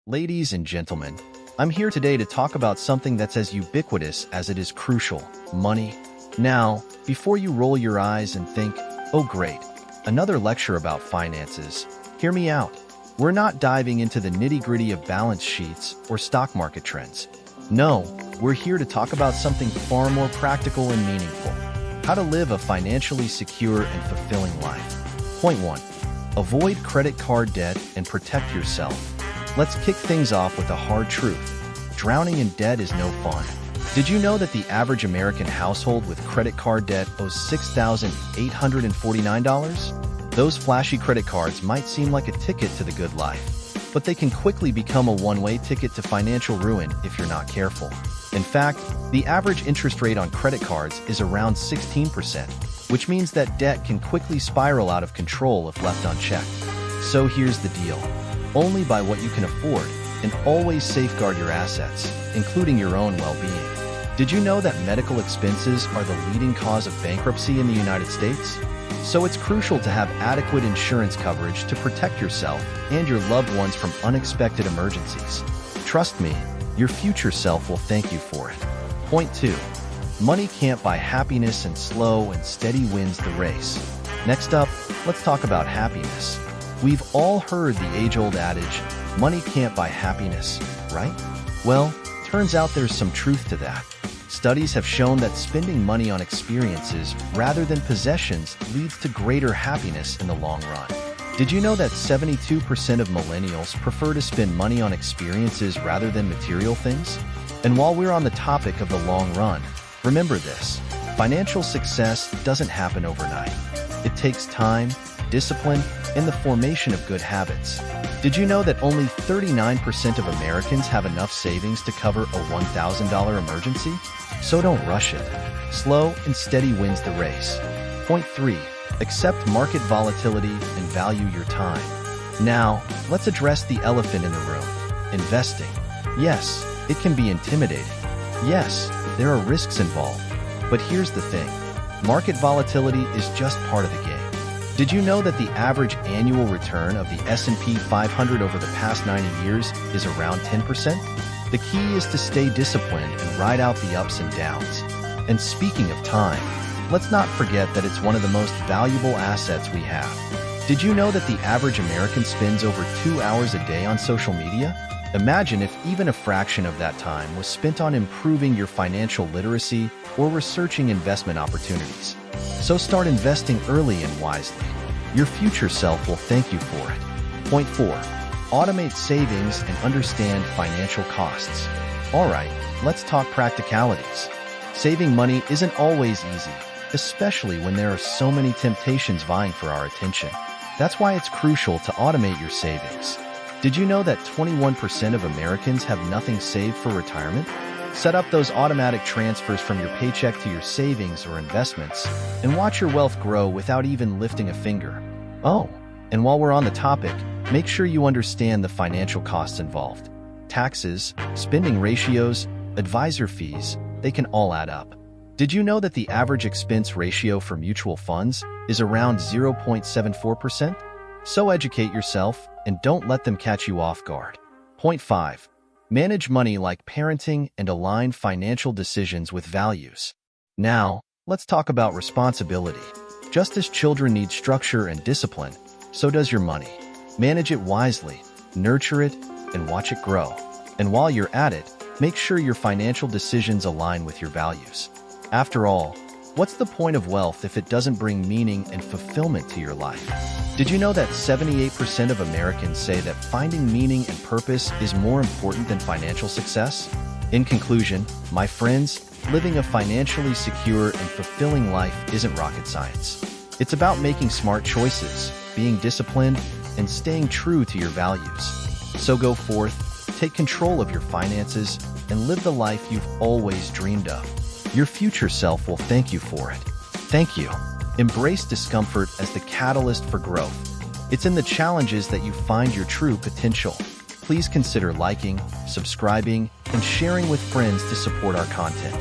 Ladies and gentlemen, I'm here today to talk about something that's as ubiquitous as it is crucial: money. Now, before you roll your eyes and think, oh great, another lecture about finances, hear me out. We're not diving into the nitty-gritty of balance sheets or stock market trends. No, we're here to talk about something far more practical and meaningful: how to live a financially secure and fulfilling life. Point 1. Avoid credit card debt and protect yourself. Let's kick things off with a hard truth. Drowning in debt is no fun. Did you know that the average American household with credit card debt owes $6,849? Those flashy credit cards might seem like a ticket to the good life, but they can quickly become a one-way ticket to financial ruin if you're not careful. In fact, the average interest rate on credit cards is around 16%, which means that debt can quickly spiral out of control if left unchecked. So here's the deal. Only buy what you can afford, and always safeguard your assets, including your own well-being. Did you know that medical expenses are the leading cause of bankruptcy in the United States? So it's crucial to have adequate insurance coverage to protect yourself and your loved ones from unexpected emergencies. Trust me, your future self will thank you for it. Point 2. Money can't buy happiness, and slow and steady wins the race. Next up, let's talk about happiness. We've all heard the age-old adage, money can't buy happiness, right? Well, turns out there's some truth to that. Studies have shown that spending money on experiences rather than possessions leads to greater happiness in the long run. Did you know that 72% of millennials prefer to spend money on experiences rather than material things? And while we're on the topic of the long run, remember this: financial success doesn't happen overnight. It takes time, discipline, and the formation of good habits. Did you know that only 39% of Americans have enough savings to cover a $1,000 emergency? So don't rush it. Slow and steady wins the race. Point 3. Accept market volatility and value your time. Now, let's address the elephant in the room: investing. Yes, it can be intimidating. Yes, there are risks involved. But here's the thing: market volatility is just part of the game. Did you know that the average annual return of the S&P 500 over the past 90 years is around 10%? The key is to stay disciplined and ride out the ups and downs. And speaking of time, let's not forget that it's one of the most valuable assets we have. Did you know that the average American spends over 2 hours a day on social media? Imagine if even a fraction of that time was spent on improving your financial literacy or researching investment opportunities. So start investing early and wisely. Your future self will thank you for it. Point 4. Automate savings and understand financial costs. All right, let's talk practicalities. Saving money isn't always easy, especially when there are so many temptations vying for our attention. That's why it's crucial to automate your savings. Did you know that 21% of Americans have nothing saved for retirement? Set up those automatic transfers from your paycheck to your savings or investments, and watch your wealth grow without even lifting a finger. Oh, and while we're on the topic, make sure you understand the financial costs involved. Taxes, spending ratios, advisor fees, they can all add up. Did you know that the average expense ratio for mutual funds is around 0.74%? So educate yourself and don't let them catch you off guard. Point 5. Manage money like parenting and align financial decisions with values. Now, let's talk about responsibility. Just as children need structure and discipline, so does your money. Manage it wisely, nurture it, and watch it grow. And while you're at it, make sure your financial decisions align with your values. After all, what's the point of wealth if it doesn't bring meaning and fulfillment to your life? Did you know that 78% of Americans say that finding meaning and purpose is more important than financial success? In conclusion, my friends, living a financially secure and fulfilling life isn't rocket science. It's about making smart choices, being disciplined, and staying true to your values. So go forth, take control of your finances, and live the life you've always dreamed of. Your future self will thank you for it. Thank you. Embrace discomfort as the catalyst for growth. It's in the challenges that you find your true potential. Please consider liking, subscribing, and sharing with friends to support our content.